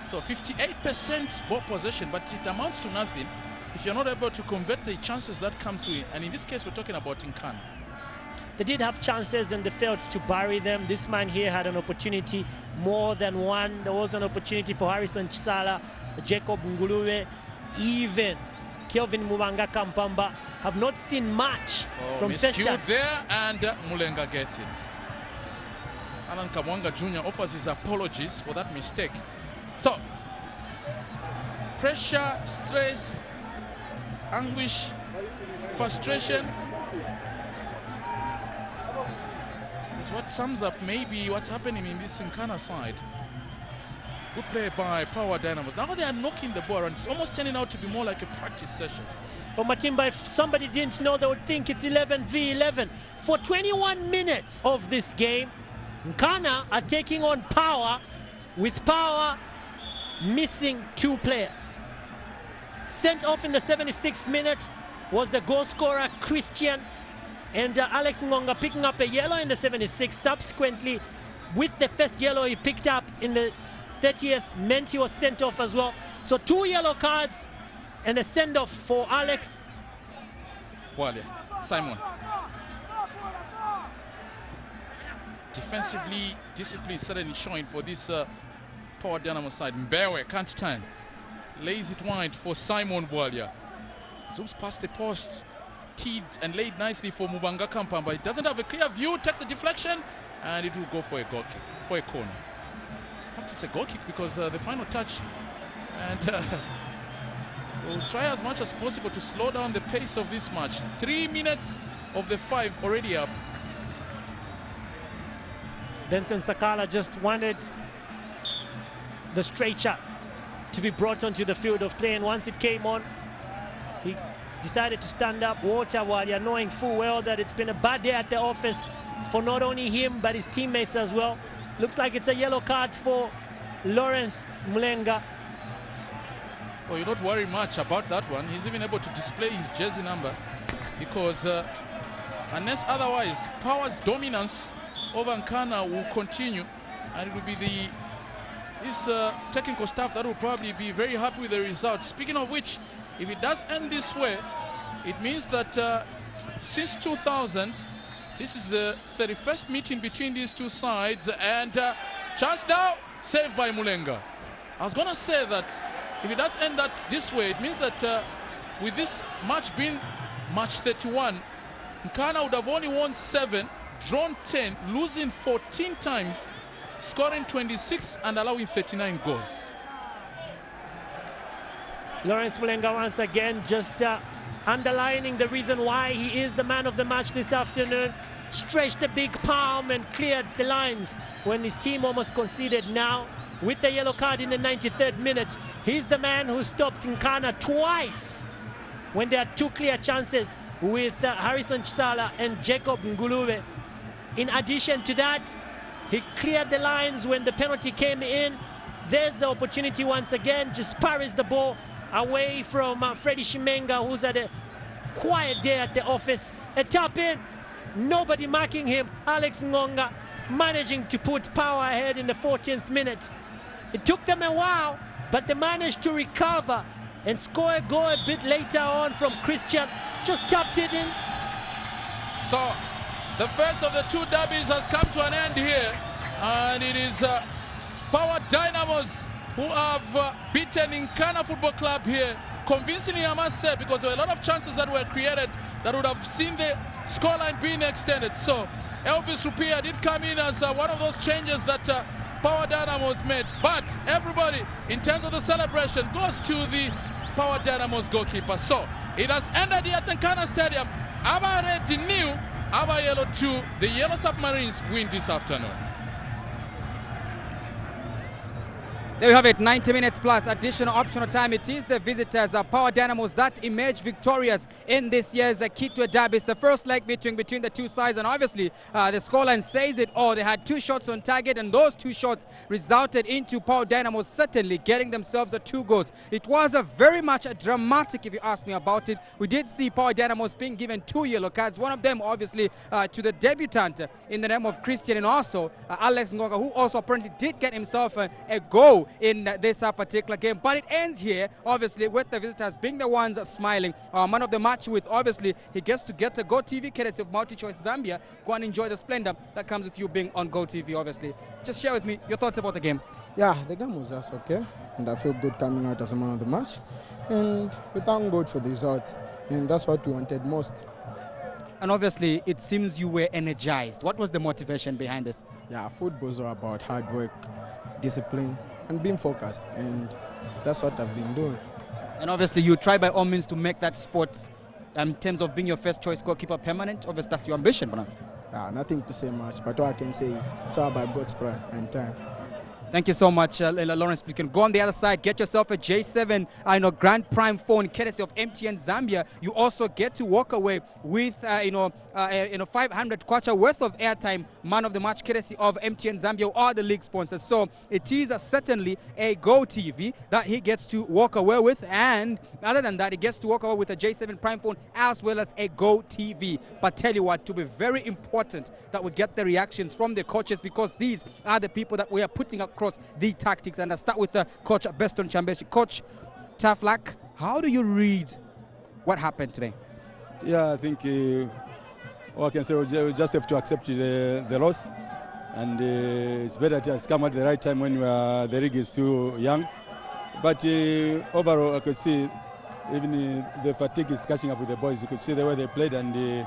Speaker 1: So 58% ball possession, but it amounts to nothing if you're not able to convert the chances that come through. And in this case, we're talking about Nkana.
Speaker 2: They did have chances and they failed to bury them. This man here had an opportunity, more than one. There was an opportunity for Harrison Chisala, Jacob Nguluwe, even Kelvin Mubanga Kampamba. Have not seen much from Festus.
Speaker 1: There, and Mulenga gets it. Alan Kamwanga Jr. offers his apologies for that mistake. So, pressure, stress, anguish, frustration is what sums up maybe what's happening in this Nkana side. Good play by Power Dynamos. Now they are knocking the ball and it's almost turning out to be more like a practice session.
Speaker 2: Well, Matimba, if somebody didn't know, they would think it's 11 v 11. For 21 minutes of this game, Nkana are taking on Power, with Power missing 2 players. Sent off in the 76th minute was the goal scorer Christian, and Alex Ngonga picking up a yellow in the 76th. Subsequently, with the first yellow he picked up in the 30th, meant he was sent off as well. So 2 yellow cards and a send-off for Alex.
Speaker 1: Wale, Simon. Defensively, discipline certainly showing for this Power Dynamo side. Mbewe can't turn. Lays it wide for Simon Bwalia. Zooms past the post. Teed and laid nicely for Mubanga Kampamba. It doesn't have a clear view, takes a deflection, and it will go for a goal kick, for a corner. In fact, it's a goal kick because the final touch, and we'll try as much as possible to slow down the pace of this match. 3 minutes of the 5 already up.
Speaker 2: Benson Sakala just wanted the stretcher to be brought onto the field of play, and once it came on, he decided to stand up. Walter Bwalia, knowing full well that it's been a bad day at the office for not only him but his teammates as well. Looks like it's a yellow card for Lawrence Mulenga.
Speaker 1: Well, you don't worry much about that one. He's even able to display his jersey number because unless otherwise, Power's dominance over Nkana will continue, and it will be this technical staff that will probably be very happy with the result. Speaking of which, if it does end this way, it means that since 2000, this is the 31st meeting between these two sides, and chance now, saved by Mulenga. I was going to say that if it does end that this way, it means that with this match being match 31, Nkana would have only won 7, drawn 10, losing 14 times, scoring 26 and allowing 39 goals.
Speaker 2: Lawrence Mulenga once again just underlining the reason why he is the man of the match this afternoon. Stretched a big palm and cleared the lines when his team almost conceded. Now, with the yellow card in the 93rd minute, he's the man who stopped Nkana twice when there are 2 clear chances with Harrison Chisala and Jacob Nguluwe. In addition to that, he cleared the lines when the penalty came in. There's the opportunity once again, just parries the ball away from Freddie Shimenga, who's at a quiet day at the office. A tap in, nobody marking him. Alex Ngonga managing to put Power ahead in the 14th minute. It took them a while, but they managed to recover and score a goal a bit later on from Christian. Just tapped it in.
Speaker 1: So the first of the two derbies has come to an end here, and it is Power Dynamos who have beaten Nkana Football Club here convincingly, I must say, because there were a lot of chances that were created that would have seen the scoreline being extended. So Elvis Rupia did come in as one of those changes that Power Dynamos made. But everybody, in terms of the celebration, goes to the Power Dynamos goalkeeper. So it has ended here at Nkana Stadium. Aba Red new, Aba Yellow 2. The Yellow Submarines win this afternoon.
Speaker 3: There you have it, 90 minutes plus additional optional time. It is the visitors, Power Dynamos, that emerged victorious in this year's Kitwe Derby. It's the first leg between the two sides, and obviously the scoreline says it all. They had 2 shots on target, and those 2 shots resulted into Power Dynamos certainly getting themselves 2 goals. It was very much dramatic, if you ask me about it. We did see Power Dynamos being given 2 yellow cards, one of them obviously to the debutant in the name of Christian, and also Alex Ngonga, who also apparently did get himself a goal in this particular game. But it ends here, obviously, with the visitors being the ones smiling. Man of the match with, obviously, he gets to get a Go TV courtesy of Multi-Choice Zambia. Go and enjoy the splendor that comes with you being on Go TV, obviously. Just share with me your thoughts about the game.
Speaker 4: Yeah, the game was just okay, and I feel good coming out as a man of the match. And we thank God for the result, and that's what we wanted most.
Speaker 3: And obviously, it seems you were energized. What was the motivation behind this?
Speaker 4: Yeah, football's all about hard work, discipline, and being focused, and that's what I've been doing.
Speaker 3: And obviously you try by all means to make that sport in terms of being your first choice goalkeeper permanent. Obviously that's your ambition for now.
Speaker 4: Nothing to say much, but all I can say is it's all about God's prayer and time.
Speaker 3: Thank you so much, Lawrence. You can go on the other side, get yourself a J7 Grand Prime phone, courtesy of MTN Zambia. You also get to walk away with 500 kwacha worth of airtime, man of the match, courtesy of MTN Zambia, who are the league sponsors. So it is certainly a Go TV that he gets to walk away with, and other than that, he gets to walk away with a J7 Prime phone as well as a Go TV. But tell you what, to be very important that we get the reactions from the coaches, because these are the people that we are putting across the tactics. And I start with Coach Beston Chambeshi. Coach, tough luck. How do you read what happened today?
Speaker 5: Yeah, I think all I can say, we just have to accept the loss, and it's better it has come at the right time when the league is too young. But overall, I could see even the fatigue is catching up with the boys. You could see the way they played, and they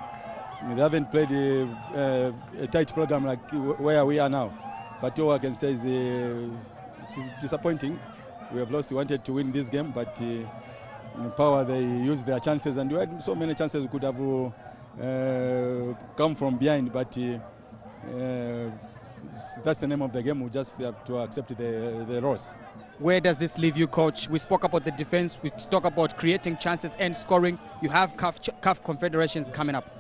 Speaker 5: haven't played a tight program like where we are now. But all I can say is it's disappointing. We have lost. We wanted to win this game, but Power, they used their chances, and we had so many chances we could have come from behind. But that's the name of the game. We just have to accept the loss.
Speaker 3: Where does this leave you, Coach? We spoke about the defense. We talk about creating chances and scoring. You have CAF Confederations coming up.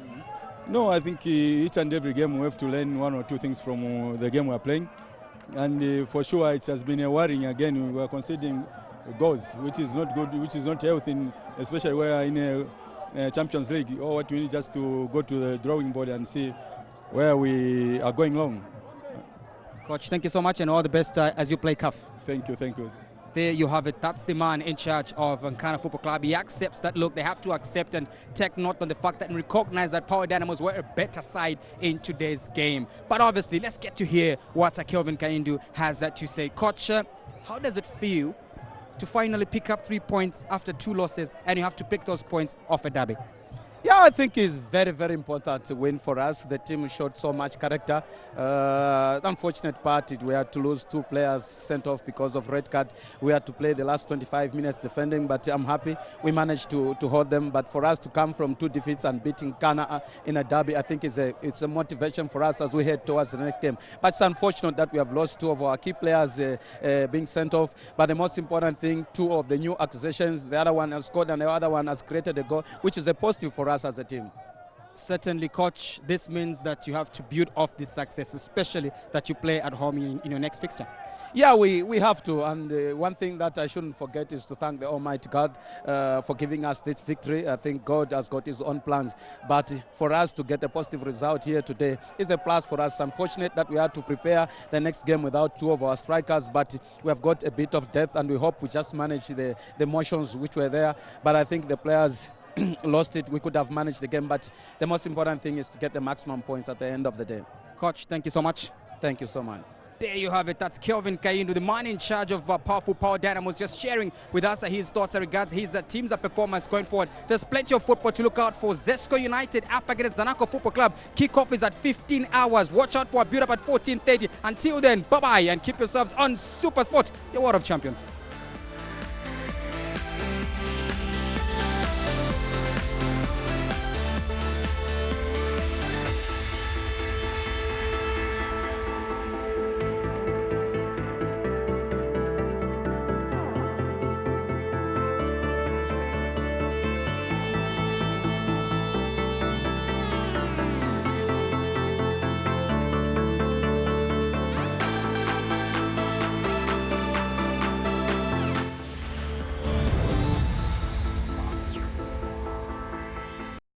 Speaker 5: No, I think each and every game we have to learn 1 or 2 things from the game we are playing. And for sure it has been a worrying again. We are conceding goals, which is not good, which is not healthy, especially where in a Champions League. Or what we need just to go to the drawing board and see where we are going wrong.
Speaker 3: Coach, thank you so much, and all the best as you play CAF.
Speaker 5: Thank you, thank you.
Speaker 3: There you have it. That's the man in charge of Nkana Football Club. He accepts that, look, they have to accept and take note on the fact that and recognize that Power Dynamos were a better side in today's game. But obviously, let's get to hear what Kelvin Kaindu has to say. Coach, how does it feel to finally pick up 3 points after 2 losses, and you have to pick those points off a derby?
Speaker 6: Yeah, I think it's very, very important to win for us. The team showed so much character. The unfortunate part is we had to lose 2 players sent off because of red card. We had to play the last 25 minutes defending, but I'm happy we managed to hold them. But for us to come from 2 defeats and beating Ghana in a derby, I think it's a motivation for us as we head towards the next game. But it's unfortunate that we have lost 2 of our key players being sent off. But the most important thing, 2 of the new acquisitions, the other one has scored and the other one has created a goal, which is a positive for us as a team.
Speaker 3: Certainly, Coach, this means that you have to build off this success, especially that you play at home in your next fixture.
Speaker 6: Yeah, we have to. And one thing that I shouldn't forget is to thank the Almighty God for giving us this victory. I think God has got his own plans. But for us to get a positive result here today is a plus for us. Unfortunate that we had to prepare the next game without two of our strikers, but we have got a bit of depth, and we hope we just manage the emotions which were there. But I think the players lost it. We could have managed the game, but the most important thing is to get the maximum points at the end of the day.
Speaker 3: Coach, thank you so much.
Speaker 6: Thank you so much.
Speaker 3: There you have it. That's Kelvin Kaindu, the man in charge of Powerful Power Dynamos, just sharing with us his thoughts regards his team's performance going forward. There's plenty of football to look out for. Zesco United up against Zanaco Football Club. Kickoff is at 15 hours. Watch out for a build-up at 14:30. Until then, bye-bye and keep yourselves on Super Sport, your world of champions.